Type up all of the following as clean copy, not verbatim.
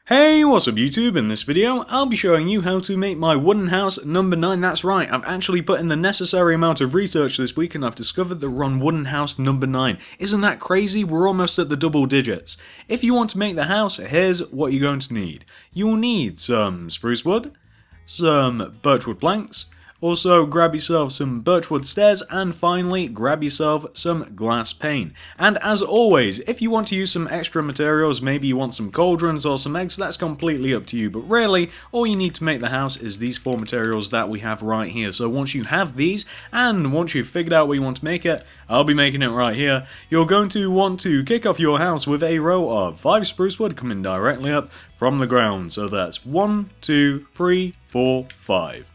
Hey, what's up YouTube? In this video, I'll be showing you how to make my wooden house number 9. That's right, I've actually put in the necessary amount of research this week and I've discovered that we're on wooden house number 9. Isn't that crazy? We're almost at the double digits. If you want to make the house, here's what you're going to need. You'll need some spruce wood, some birchwood planks, also grab yourself some birchwood stairs, and finally grab yourself some glass pane. And as always, if you want to use some extra materials, maybe you want some cauldrons or some eggs, that's completely up to you, but really all you need to make the house is these 4 materials that we have right here. So once you have these, and once you've figured out where you want to make it, I'll be making it right here, you're going to want to kick off your house with a row of 5 spruce wood coming directly up from the ground. So that's 1, 2, 3, 4, 5.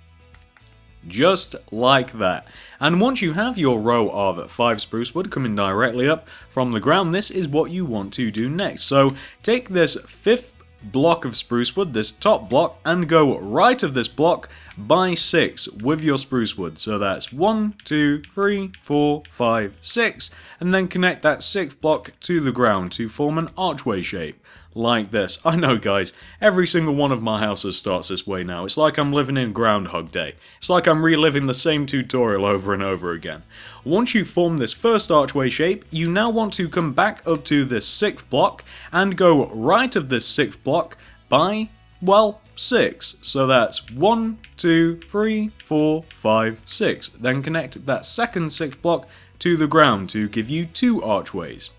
Just like that. And once you have your row of 5 spruce wood coming directly up from the ground, this is what you want to do next. So take this 5th block of spruce wood, this top block, and go right of this block by 6 with your spruce wood. So that's 1, 2, 3, 4, 5, 6, and then connect that 6th block to the ground to form an archway shape. Like this. I know guys, every single one of my houses starts this way now. It's like I'm living in Groundhog Day. It's like I'm reliving the same tutorial over and over again. Once you form this first archway shape, you now want to come back up to this 6th block and go right of this 6th block by, well, 6. So that's 1, 2, 3, 4, 5, 6. Then connect that second 6th block to the ground to give you 2 archways.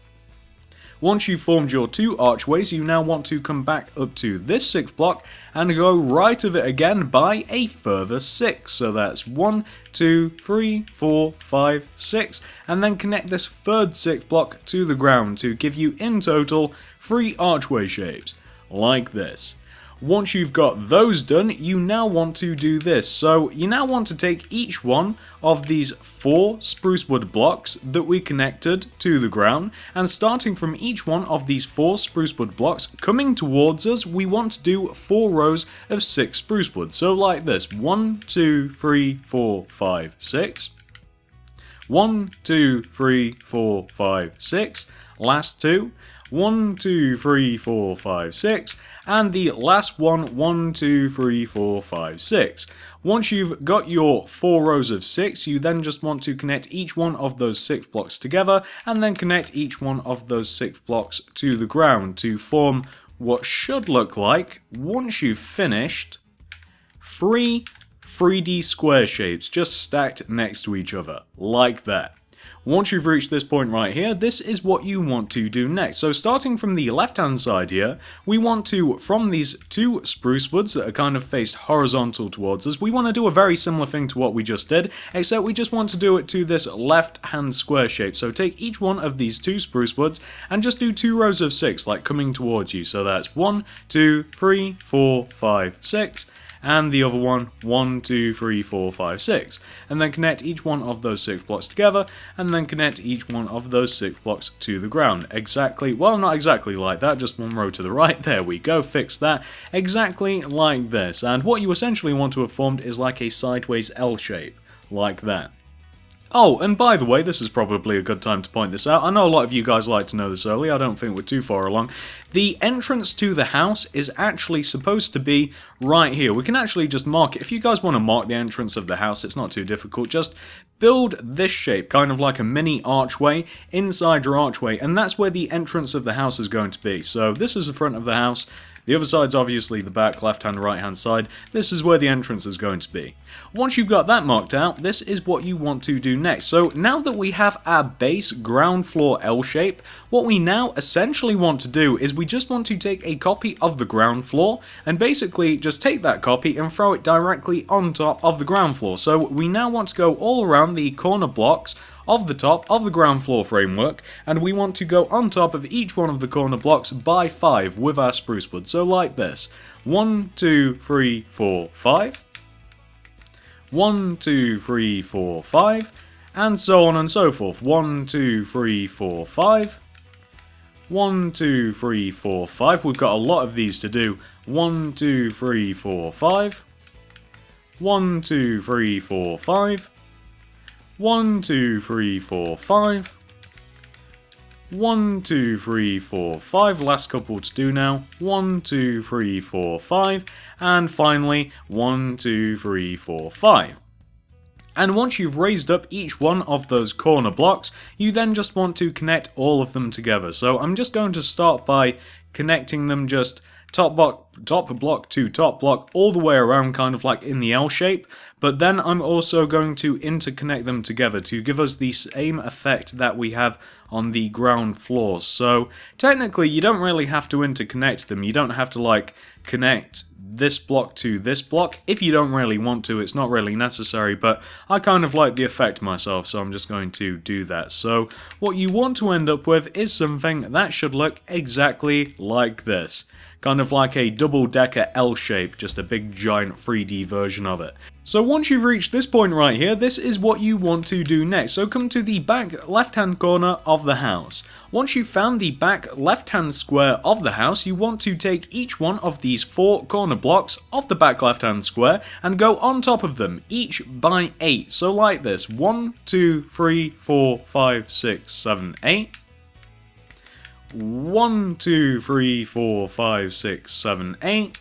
Once you've formed your 2 archways, you now want to come back up to this 6th block and go right of it again by a further 6. So that's 1, 2, 3, 4, 5, 6, and then connect this third 6th block to the ground to give you in total 3 archway shapes, like this. Once you've got those done, you now want to do this. So you now want to take each one of these 4 spruce wood blocks that we connected to the ground, and starting from each one of these 4 spruce wood blocks coming towards us, we want to do 4 rows of 6 spruce wood. So like this, 1, 2, 3, 4, 5, 6. 1, 2, 3, 4, 5, 6. Last 2. 1, 2, 3, 4, 5, 6, and the last one, 1, 2, 3, 4, 5, 6. Once you've got your 4 rows of 6, you then just want to connect each one of those 6 blocks together, and then connect each one of those 6 blocks to the ground to form what should look like, once you've finished, 3 3D square shapes just stacked next to each other, like that. Once you've reached this point right here, this is what you want to do next. So starting from the left hand side here, we want to, from these 2 spruce woods that are kind of faced horizontal towards us, we want to do a very similar thing to what we just did, except we just want to do it to this left hand square shape. So take each one of these 2 spruce woods and just do 2 rows of 6, like coming towards you. So that's 1, 2, 3, 4, 5, 6. And the other one, 1, 2, 3, 4, 5, 6. And then connect each one of those 6 blocks together, and then connect each one of those 6 blocks to the ground. Exactly, well, not exactly like that, just 1 row to the right. There we go, fix that. Exactly like this. And what you essentially want to have formed is like a sideways L shape, like that. Oh, and by the way, this is probably a good time to point this out. I know a lot of you guys like to know this early, I don't think we're too far along. The entrance to the house is actually supposed to be right here. We can actually just mark it. If you guys want to mark the entrance of the house, it's not too difficult. Just build this shape, kind of like a mini archway, inside your archway, and that's where the entrance of the house is going to be. So this is the front of the house. The other side's obviously the back, left-hand, right-hand side. This is where the entrance is going to be. Once you've got that marked out, this is what you want to do next. So now that we have our base ground floor L shape, what we now essentially want to do is we just want to take a copy of the ground floor and basically just take that copy and throw it directly on top of the ground floor. So we now want to go all around the corner blocks of the top of the ground floor framework, and we want to go on top of each one of the corner blocks by 5 with our spruce wood. So like this, 1, 2, 3, 4, 5, 1, 2, 3, 4, 5, and so on and so forth. 1, 2, 3, 4, 5, 1, 2, 3, 4, 5. We've got a lot of these to do. 1, 2, 3, 4, 5, 1, 2, 3, 4, 5, 1, 2, 3, 4, 5, 1, 2, 3, 4, 5. Last couple to do now. 1, 2, 3, 4, 5. And finally, 1, 2, 3, 4, 5. And once you've raised up each one of those corner blocks, you then just want to connect all of them together. So I'm just going to start by connecting them just top block to top block all the way around, kind of like in the L shape. But then I'm also going to interconnect them together to give us the same effect that we have on the ground floor. So technically you don't really have to interconnect them. You don't have to like connect this block to this block. If you don't really want to, it's not really necessary, but I kind of like the effect myself, so I'm just going to do that. So what you want to end up with is something that should look exactly like this. Kind of like a double-decker L shape, just a big giant 3D version of it. So once you've reached this point right here, this is what you want to do next. So come to the back left-hand corner of the house. Once you've found the back left-hand square of the house, you want to take each one of these 4 corner blocks of the back left-hand square and go on top of them, each by 8. So like this, 1, 2, 3, 4, 5, 6, 7, 8. 1, 2, 3, 4, 5, 6, 7, 8.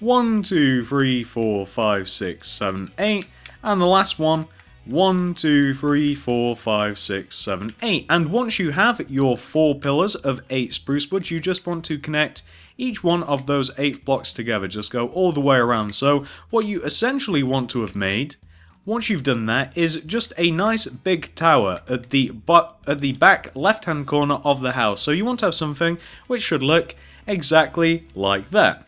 1, 2, 3, 4, 5, 6, 7, 8. And the last one, 1, 2, 3, 4, 5, 6, 7, 8. And once you have your 4 pillars of 8 spruce wood, you just want to connect each one of those 8 blocks together. Just go all the way around. So what you essentially want to have made, once you've done that, is just a nice big tower at the back left-hand corner of the house. So you want to have something which should look exactly like that.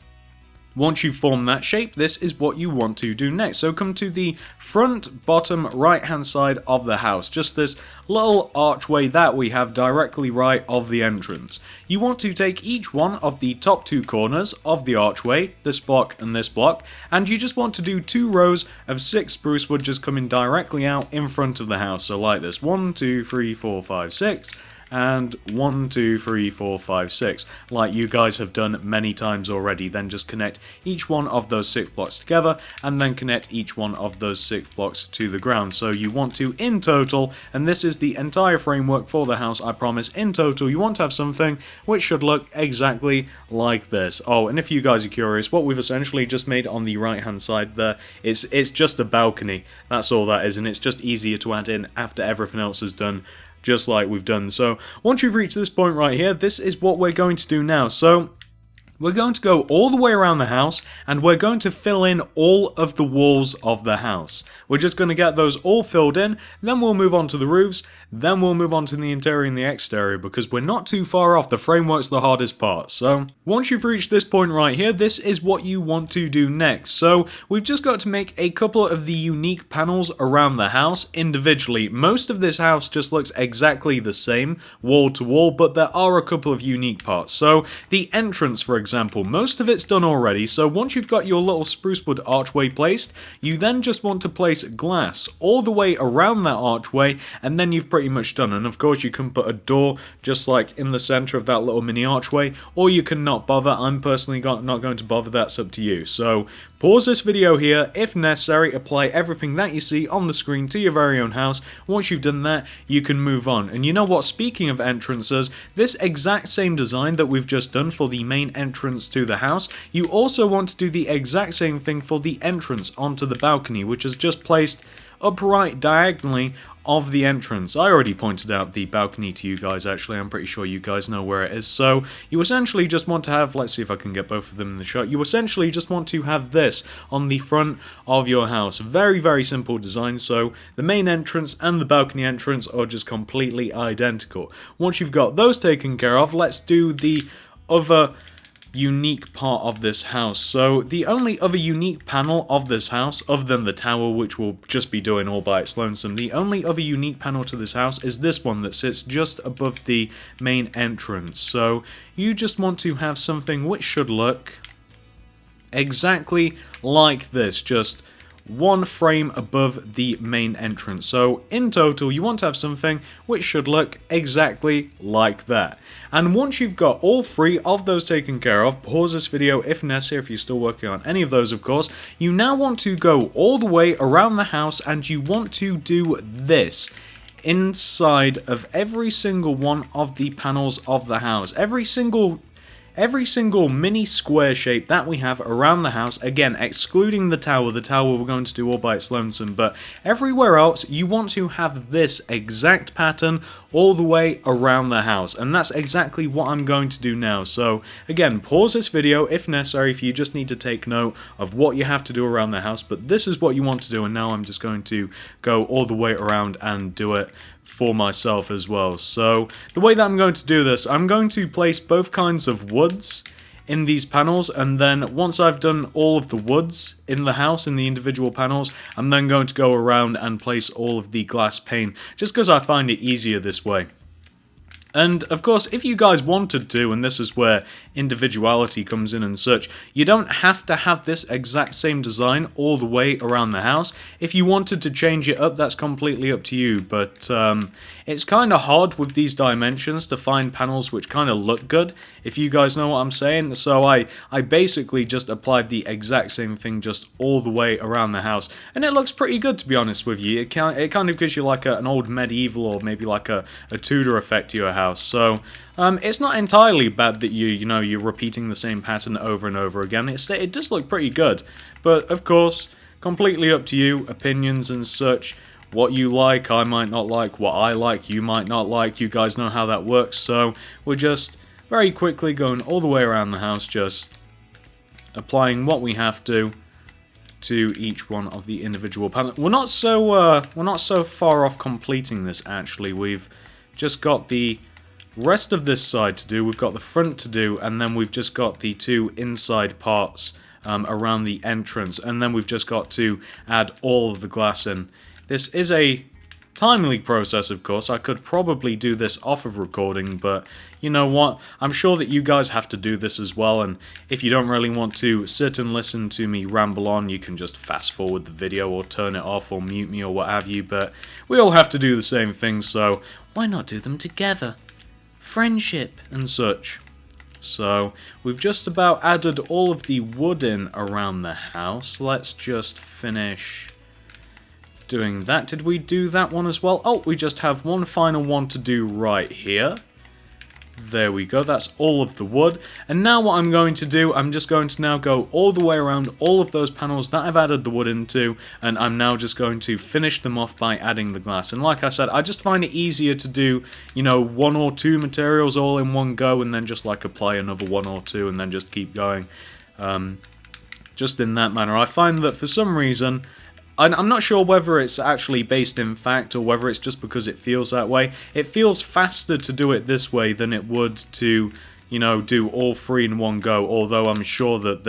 Once you've formed that shape, this is what you want to do next. So come to the front, bottom, right-hand side of the house. Just this little archway that we have directly right of the entrance. You want to take each one of the top 2 corners of the archway, this block and this block, and you just want to do 2 rows of 6 spruce wood just coming directly out in front of the house. So like this, 1, 2, 3, 4, 5, 6. And 1, 2, 3, 4, 5, 6, like you guys have done many times already. Then just connect each one of those 6 blocks together, and then connect each one of those 6 blocks to the ground. So you want to, in total, and this is the entire framework for the house, I promise, in total, you want to have something which should look exactly like this. Oh, and if you guys are curious, what we've essentially just made on the right hand side there, it's just a balcony. That's all that is, and it's just easier to add in after everything else is done, just like we've done. So once you've reached this point right here, this is what we're going to do now. So we're going to go all the way around the house, and we're going to fill in all of the walls of the house. We're just going to get those all filled in, then we'll move on to the roofs, then we'll move on to the interior and the exterior, because we're not too far off. The framework's the hardest part. So once you've reached this point right here, this is what you want to do next. So we've just got to make a couple of the unique panels around the house individually. Most of this house just looks exactly the same, wall to wall, but there are a couple of unique parts. So the entrance, for example, most of it's done already. So once you've got your little spruce wood archway placed, you then just want to place glass all the way around that archway, and then you've pretty much done. And of course you can put a door just like in the center of that little mini archway, or you can not bother. I'm personally not going to bother. That's up to you. So pause this video here. If necessary, apply everything that you see on the screen to your very own house. Once you've done that, you can move on. And you know what, speaking of entrances, this exact same design that we've just done for the main entrance to the house, you also want to do the exact same thing for the entrance onto the balcony, which is just placed upright diagonally of the entrance. I already pointed out the balcony to you guys, actually. I'm pretty sure you guys know where it is. So you essentially just want to have, let's see if I can get both of them in the shot. You essentially just want to have this on the front of your house. Very, very simple design. So the main entrance and the balcony entrance are just completely identical. Once you've got those taken care of, let's do the other unique part of this house. So the only other unique panel of this house, other than the tower, which will just be doing all by its lonesome, the only other unique panel to this house is this one that sits just above the main entrance. So you just want to have something which should look exactly like this, just one frame above the main entrance. So in total, you want to have something which should look exactly like that. And once you've got all 3 of those taken care of, pause this video if necessary, if you're still working on any of those, of course. You now want to go all the way around the house, and you want to do this inside of every single one of the panels of the house. Every single mini square shape that we have around the house, again, excluding the tower we're going to do all by its lonesome, but everywhere else, you want to have this exact pattern all the way around the house, and that's exactly what I'm going to do now. So, again, pause this video if necessary, if you just need to take note of what you have to do around the house, but this is what you want to do, and now I'm just going to go all the way around and do it for myself as well. So the way that I'm going to do this, I'm going to place both kinds of woods in these panels, and then once I've done all of the woods in the house in the individual panels, I'm then going to go around and place all of the glass pane, just because I find it easier this way. And of course, if you guys wanted to, and this is where individuality comes in and such, you don't have to have this exact same design all the way around the house. If you wanted to change it up, that's completely up to you, but it's kind of hard with these dimensions to find panels which kind of look good, if you guys know what I'm saying. So I basically just applied the exact same thing just all the way around the house, and it looks pretty good, to be honest with you. It kind of gives you like an old medieval or maybe like a Tudor effect to your house. So it's not entirely bad that you're repeating the same pattern over and over again. It does look pretty good, but of course, completely up to you, opinions and such. What you like, I might not like. What I like, you might not like. You guys know how that works. So we're just very quickly going all the way around the house, just applying what we have to each one of the individual panels. We're not so far off completing this actually. We've just got the rest of this side to do, we've got the front to do, and then we've just got the two inside parts around the entrance, and then we've just got to add all of the glass in. This is a timely process, of course. I could probably do this off of recording, but you know what? I'm sure that you guys have to do this as well, and if you don't really want to sit and listen to me ramble on, you can just fast forward the video or turn it off or mute me or what have you, but we all have to do the same thing, so why not do them together? Friendship and such. So we've just about added all of the wood in around the house. Let's just finish doing that. Did we do that one as well? Oh, we just have one final one to do right here. There we go, that's all of the wood. And now what I'm going to do, I'm just going to now go all the way around all of those panels that I've added the wood into, and I'm now just going to finish them off by adding the glass. And like I said, I just find it easier to do, one or two materials all in one go, and then just like apply another one or two, and then just keep going. Just in that manner. I find that for some reason, I'm not sure whether it's actually based in fact or whether it's just because it feels that way. It feels faster to do it this way than it would to, do all three in one go, although I'm sure that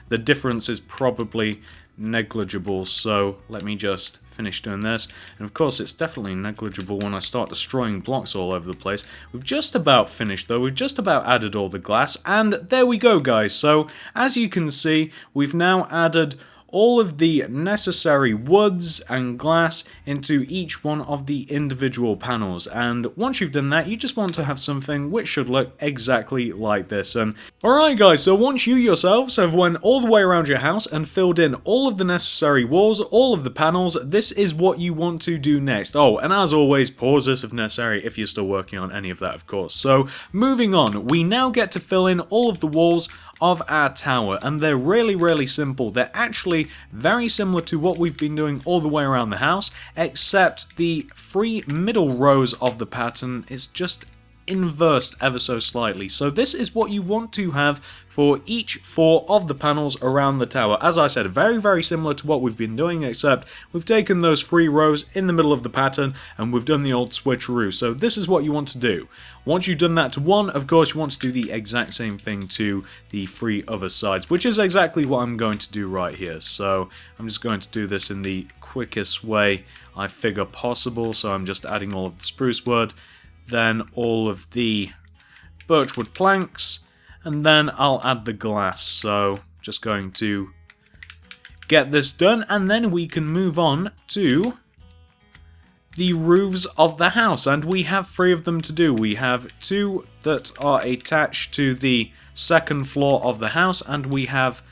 the difference is probably negligible. So let me just finish doing this. And of course it's definitely negligible when I start destroying blocks all over the place. We've just about finished though, we've just about added all the glass, and there we go guys. So as you can see, we've now added all of the necessary woods and glass into each one of the individual panels, and once you've done that, you just want to have something which should look exactly like this. And alright guys, so once you yourselves have went all the way around your house and filled in all of the necessary walls, all of the panels, this is what you want to do next. Oh, and as always, pause this if necessary if you're still working on any of that, of course. So moving on, we now get to fill in all of the walls of our tower, and they're really simple. They're actually very similar to what we've been doing all the way around the house, except the three middle rows of the pattern is just inversed ever so slightly. So this is what you want to have for each four of the panels around the tower. As I said, very similar to what we've been doing, except we've taken those three rows in the middle of the pattern and we've done the old switcheroo. So this is what you want to do. Once you've done that to one, of course you want to do the exact same thing to the three other sides, which is exactly what I'm going to do right here. So I'm just going to do this in the quickest way I figure possible. So I'm just adding all of the spruce wood, then all of the birchwood planks, and then I'll add the glass. So just going to get this done, and then we can move on to the roofs of the house, and we have three of them to do. We have two that are attached to the second floor of the house, and we have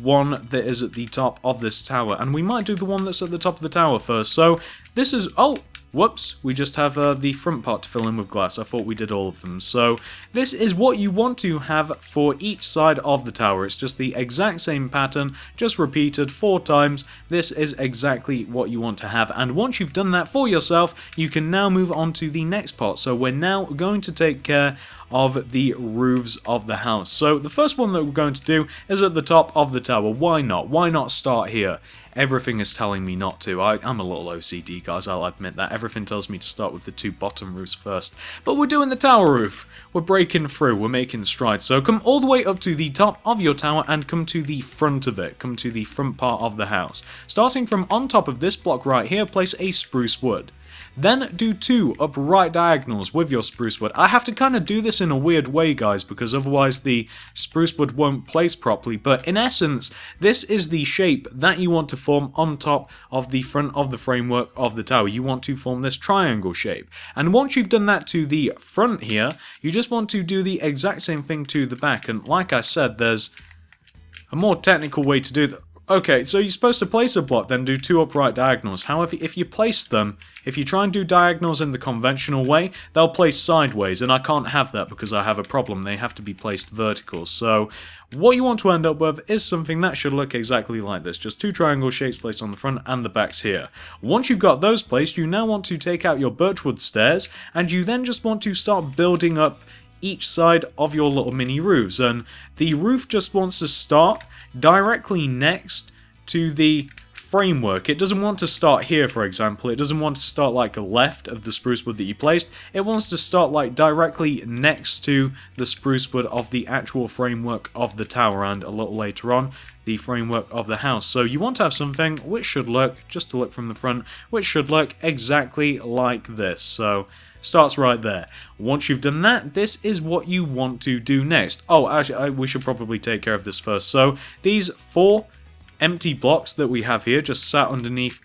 one that is at the top of this tower, and we might do the one that's at the top of the tower first. So this is, oh, Whoops, we just have the front part to fill in with glass. I thought we did all of them. So this is what you want to have for each side of the tower. It's just the exact same pattern, just repeated 4 times. This is exactly what you want to have. And once you've done that for yourself, you can now move on to the next part. So we're now going to take care of the roofs of the house. So the first one that we're going to do is at the top of the tower. Why not? Why not start here? Everything is telling me not to. I'm a little OCD, guys, I'll admit that. Everything tells me to start with the 2 bottom roofs first. But we're doing the tower roof. We're breaking through. We're making strides. So come all the way up to the top of your tower and come to the front of it. Come to the front part of the house. Starting from on top of this block right here, place a spruce wood. Then do 2 upright diagonals with your spruce wood. I have to kind of do this in a weird way, guys, because otherwise the spruce wood won't place properly. But in essence, this is the shape that you want to form on top of the front of the framework of the tower. You want to form this triangle shape. And once you've done that to the front here, you just want to do the exact same thing to the back. And like I said, there's a more technical way to do that. Okay, so you're supposed to place a block, then do 2 upright diagonals. However, if you place them, if you try and do diagonals in the conventional way, they'll place sideways, and I can't have that because I have a problem. They have to be placed vertical. So what you want to end up with is something that should look exactly like this. Just 2 triangle shapes placed on the front and the backs here. Once you've got those placed, you now want to take out your birchwood stairs, and you then just want to start building up each side of your little mini roofs. And the roof just wants to start directly next to the framework. It doesn't want to start here, for example. It doesn't want to start like left of the spruce wood that you placed. It wants to start like directly next to the spruce wood of the actual framework of the tower, and a little later on the framework of the house. So you want to have something which should look, just to look from the front, which should look exactly like this. So starts right there. Once you've done that, this is what you want to do next. Oh, actually, we should probably take care of this first. So these 4 empty blocks that we have here just sat underneath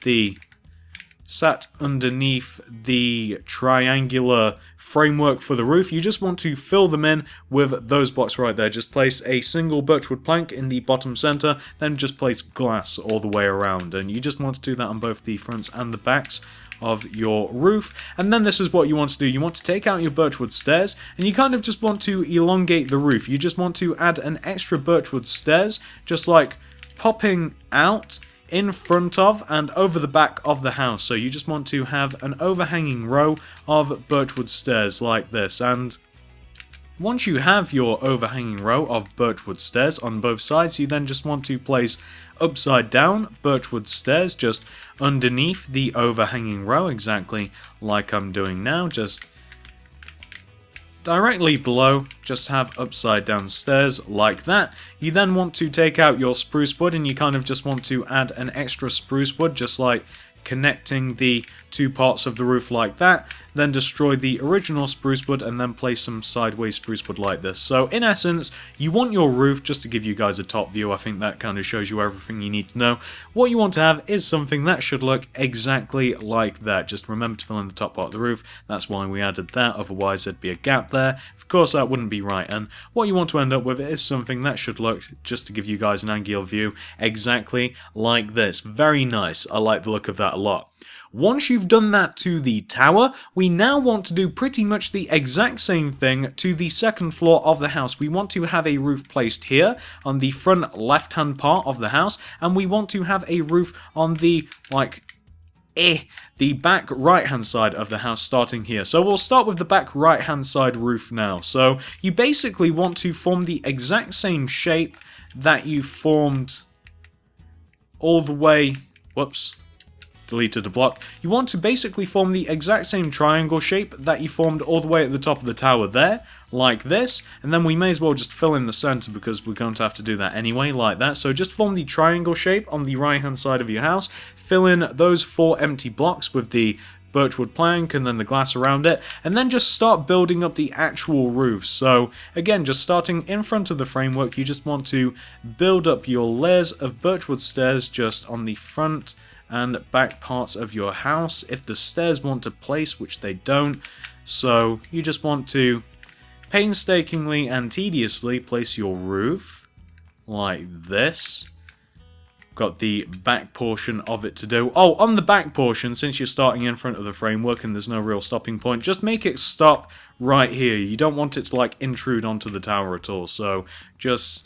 the triangular framework for the roof. You just want to fill them in with those blocks right there. Just place a single birchwood plank in the bottom center, then just place glass all the way around. And you just want to do that on both the fronts and the backs of your roof. And then this is what you want to do. You want to take out your birchwood stairs, and you kind of just want to elongate the roof. You just want to add an extra birchwood stairs, just like popping out in front of and over the back of the house. So you just want to have an overhanging row of birchwood stairs like this. And once you have your overhanging row of birchwood stairs on both sides, you then just want to place upside down birchwood stairs just underneath the overhanging row, exactly like I'm doing now. Just directly below, just have upside down stairs like that. You then want to take out your spruce wood, and you kind of just want to add an extra spruce wood, just like connecting the 2 parts of the roof like that. Then destroy the original spruce wood and then place some sideways spruce wood like this. So in essence, you want your roof, just to give you guys a top view, I think that kind of shows you everything you need to know. What you want to have is something that should look exactly like that. Just remember to fill in the top part of the roof. That's why we added that, otherwise there'd be a gap there. Of course that wouldn't be right, and what you want to end up with is something that should look, just to give you guys an angular view, exactly like this. Very nice. I like the look of that a lot. Once you've done that to the tower, we now want to do pretty much the exact same thing to the second floor of the house. We want to have a roof placed here on the front left-hand part of the house, and we want to have a roof on the, the back right-hand side of the house starting here. So we'll start with the back right-hand side roof now. So you basically want to form the exact same shape that you formed all the way... Whoops. Deleted a block. You want to basically form the exact same triangle shape that you formed all the way at the top of the tower there, like this, and then we may as well just fill in the center because we're going to have to do that anyway, like that. So just form the triangle shape on the right hand side of your house, fill in those 4 empty blocks with the birchwood plank and then the glass around it, and then just start building up the actual roof. So again, just starting in front of the framework, you just want to build up your layers of birchwood stairs just on the front and back parts of your house. If the stairs want to place, which they don't, so you just want to painstakingly and tediously place your roof like this. got the back portion of it to do. Oh, on the back portion, since you're starting in front of the framework and there's no real stopping point, just make it stop right here. You don't want it to like intrude onto the tower at all. So just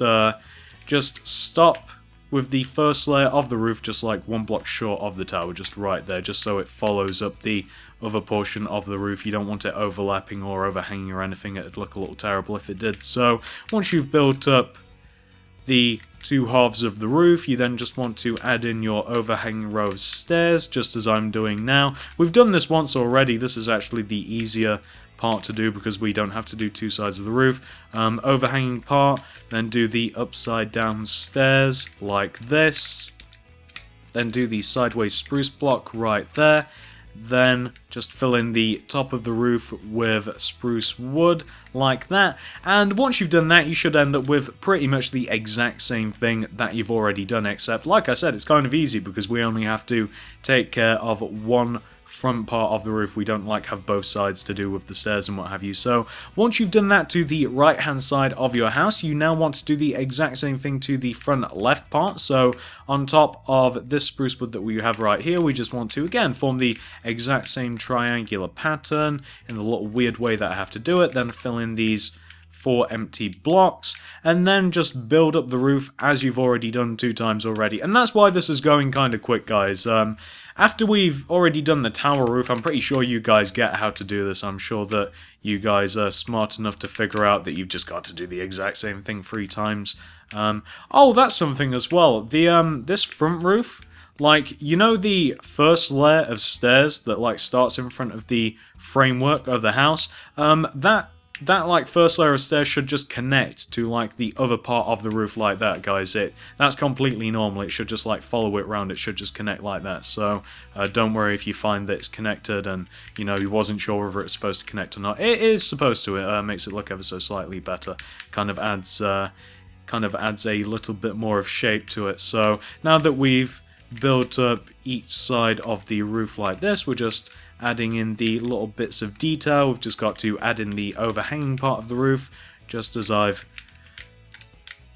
stop with the first layer of the roof, just like 1 block short of the tower, just right there, just so it follows up the other portion of the roof. You don't want it overlapping or overhanging or anything. It'd look a little terrible if it did. So once you've built up the 2 halves of the roof, you then just want to add in your overhanging row of stairs, just as I'm doing now. We've done this once already. This is actually the easier part to do because we don't have to do 2 sides of the roof. Overhanging part, then do the upside down stairs like this, then do the sideways spruce block right there, then just fill in the top of the roof with spruce wood like that, and once you've done that you should end up with pretty much the exact same thing that you've already done, except like I said, it's kind of easy because we only have to take care of one front part of the roof. We don't like have both sides to do with the stairs and what have you. So once you've done that to the right hand side of your house, you now want to do the exact same thing to the front left part. So on top of this spruce wood that we have right here, we just want to again form the exact same triangular pattern in the little weird way that I have to do it, then fill in these 4 empty blocks, and then just build up the roof as you've already done 2 times already. And that's why this is going kind of quick, guys. After we've already done the tower roof, I'm pretty sure you guys get how to do this. I'm sure that you guys are smart enough to figure out that you've just got to do the exact same thing 3 times. Oh, that's something as well. The this front roof, like, you know the first layer of stairs that like starts in front of the framework of the house? That like first layer of stairs should just connect to like the other part of the roof like that, guys. That's completely normal. It should just like follow it around. It should just connect like that. So don't worry if you find that it's connected and you know you wasn't sure whether it's supposed to connect or not. It is supposed to. It makes it look ever so slightly better. Kind of adds a little bit more of shape to it. So now that we've built up each side of the roof like this, we're just adding in the little bits of detail. We've just got to add in the overhanging part of the roof, just as I've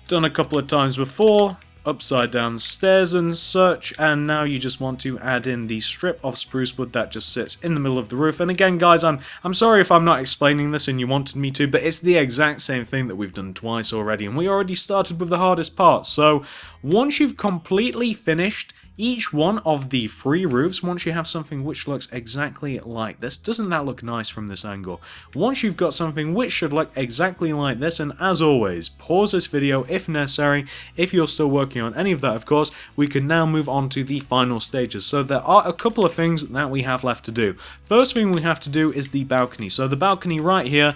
done a couple of times before, upside down stairs and such, and now you just want to add in the strip of spruce wood that just sits in the middle of the roof. And again, guys, I'm sorry if I'm not explaining this and you wanted me to, but it's the exact same thing that we've done twice already, and we already started with the hardest part. So once you've completely finished each one of the 3 roofs, once you have something which looks exactly like this, doesn't that look nice from this angle? Once you've got something which should look exactly like this, and as always, pause this video if necessary. If you're still working on any of that, of course, we can now move on to the final stages. So there are a couple of things that we have left to do. First thing we have to do is the balcony. So the balcony right here,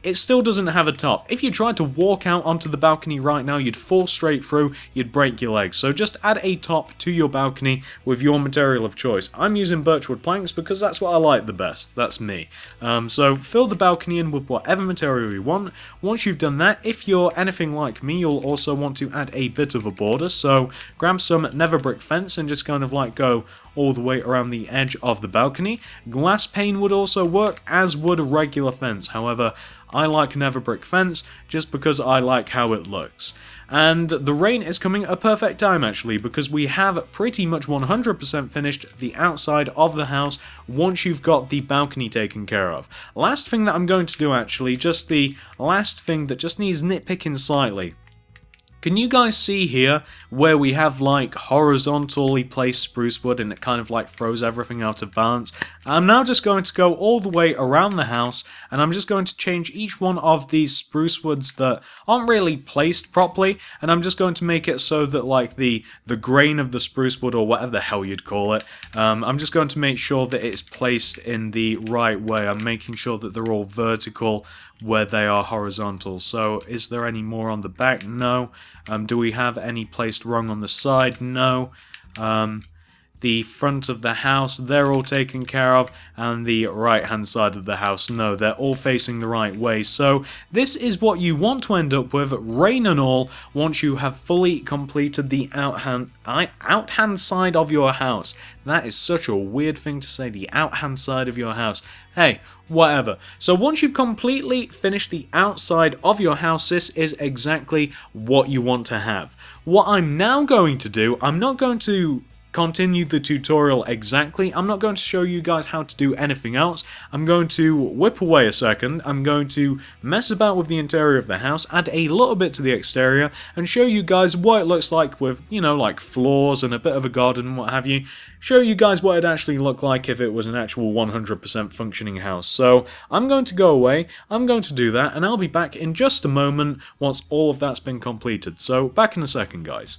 it still doesn't have a top. If you tried to walk out onto the balcony right now, you'd fall straight through, you'd break your legs. So just add a top to your balcony with your material of choice. I'm using birchwood planks because that's what I like the best. That's me. So fill the balcony in with whatever material you want. Once you've done that, if you're anything like me, you'll also want to add a bit of a border. So grab some nether brick fence and just kind of like go all the way around the edge of the balcony. Glass pane would also work, as would a regular fence. However, I like nether brick fence just because I like how it looks. And the rain is coming at a perfect time actually, because we have pretty much 100% finished the outside of the house once you've got the balcony taken care of. Last thing that I'm going to do actually, just the last thing that just needs nitpicking slightly. Can you guys see here where we have like horizontally placed spruce wood and it kind of like throws everything out of balance? I'm now just going to go all the way around the house and I'm just going to change each one of these spruce woods that aren't really placed properly, and I'm just going to make it so that like the grain of the spruce wood, or whatever the hell you'd call it, I'm just going to make sure that it's placed in the right way. I'm making sure that they're all vertical where they are horizontal. So is there any more on the back? No. Do we have any placed wrong on the side? No. the front of the house, they're all taken care of, and the right hand side of the house, no, they're all facing the right way. So this is what you want to end up with, rain and all, once you have fully completed the outhand side of your house. That is such a weird thing to say, the outhand side of your house. Hey, whatever. So once you've completely finished the outside of your house, this is exactly what you want to have. What I'm now going to do, I'm not going to continue the tutorial exactly. I'm not going to show you guys how to do anything else. I'm going to whip away a second. I'm going to mess about with the interior of the house, add a little bit to the exterior, and show you guys what it looks like with, you know, like floors and a bit of a garden and what have you. Show you guys what it'd actually look like if it was an actual 100% functioning house. So I'm going to go away, I'm going to do that, and I'll be back in just a moment once all of that's been completed. So back in a second, guys.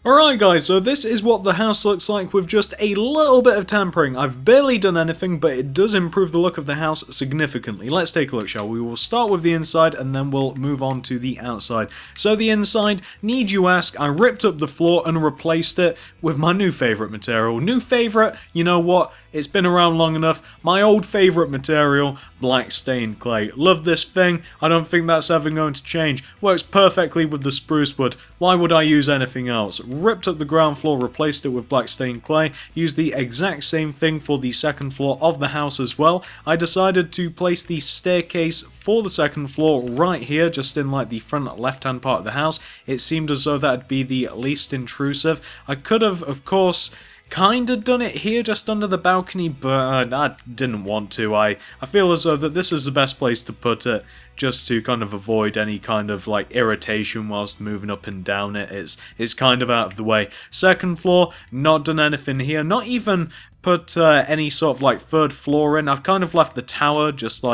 Alright guys, so this is what the house looks like with just a little bit of tampering. I've barely done anything, but it does improve the look of the house significantly. Let's take a look, shall we? We'll start with the inside and then we'll move on to the outside. So the inside, need you ask, I ripped up the floor and replaced it with my new favourite material. New favourite, you know what? It's been around long enough. My old favourite material, black stained clay. Love this thing. I don't think that's ever going to change. Works perfectly with the spruce wood. Why would I use anything else? Ripped up the ground floor, replaced it with black stained clay. Used the exact same thing for the second floor of the house as well. I decided to place the staircase for the second floor right here, just in like the front left hand part of the house. It seemed as though that'd be the least intrusive. I could have, of course, kind of done it here just under the balcony, but I didn't want to. I feel as though that this is the best place to put it, just to kind of avoid any kind of like irritation whilst moving up and down it. It's kind of out of the way. Second floor, not done anything here, not even put any sort of like third floor in. I've kind of left the tower just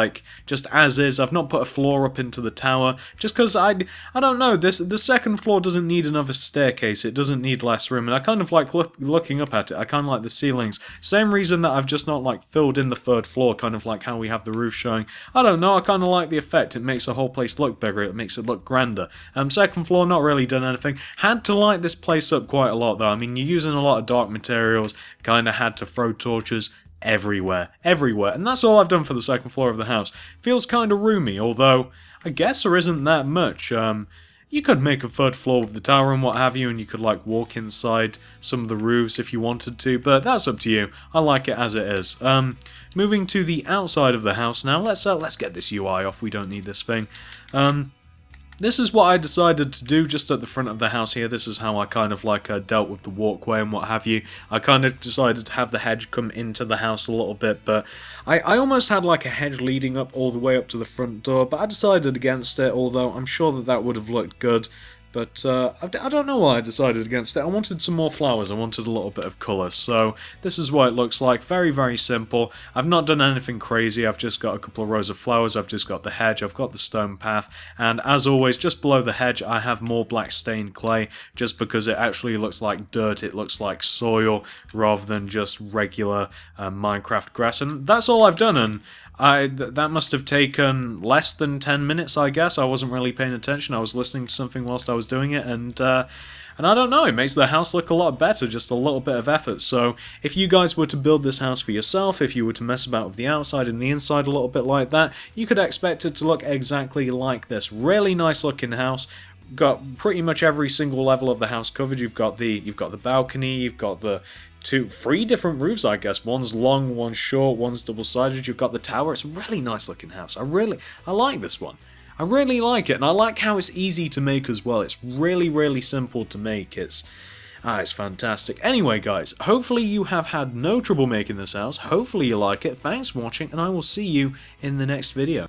as is. I've not put a floor up into the tower just because I don't know, the second floor doesn't need another staircase. It doesn't need less room, and I kind of like looking up at it. I kind of like the ceilings. Same reason that I've just not like filled in the third floor, kind of like how we have the roof showing. I don't know, I kind of like the effect. It makes the whole place look bigger. It makes it look grander. Second floor, not really done anything. Had to light this place up quite a lot though. I mean, you're using a lot of dark materials. Kind of had to throw torches everywhere, and that's all I've done for the second floor of the house. Feels kind of roomy, although I guess there isn't that much. You could make a third floor with the tower and what have you, and you could like walk inside some of the roofs if you wanted to, but that's up to you. I like it as it is. Moving to the outside of the house now. Let's get this UI off. We don't need this thing. This is what I decided to do just at the front of the house here. This is how I kind of like dealt with the walkway and what have you. I kind of decided to have the hedge come into the house a little bit, but I almost had like a hedge leading up all the way up to the front door, but I decided against it, although I'm sure that would have looked good. But I don't know why I decided against it. I wanted some more flowers, I wanted a little bit of colour, so this is what it looks like. Very, very simple. I've not done anything crazy. I've just got a couple of rows of flowers, I've just got the hedge, I've got the stone path, and as always, just below the hedge I have more black stained clay, just because it actually looks like dirt, it looks like soil, rather than just regular Minecraft grass, and that's all I've done, and that must have taken less than 10 minutes, I guess. I wasn't really paying attention. I was listening to something whilst I was doing it, and I don't know, it makes the house look a lot better, just a little bit of effort. So if you guys were to build this house for yourself, if you were to mess about with the outside and the inside a little bit like that, you could expect it to look exactly like this. Really nice looking house. Got pretty much every single level of the house covered. You've got the balcony, you've got the three different roofs, I guess. One's long, one's short, one's double-sided. You've got the tower. It's a really nice looking house. I like this one. I really like it, and I like how it's easy to make as well. It's really, really simple to make. It's fantastic. Anyway, guys, hopefully you have had no trouble making this house. Hopefully you like it. Thanks for watching, and I will see you in the next video.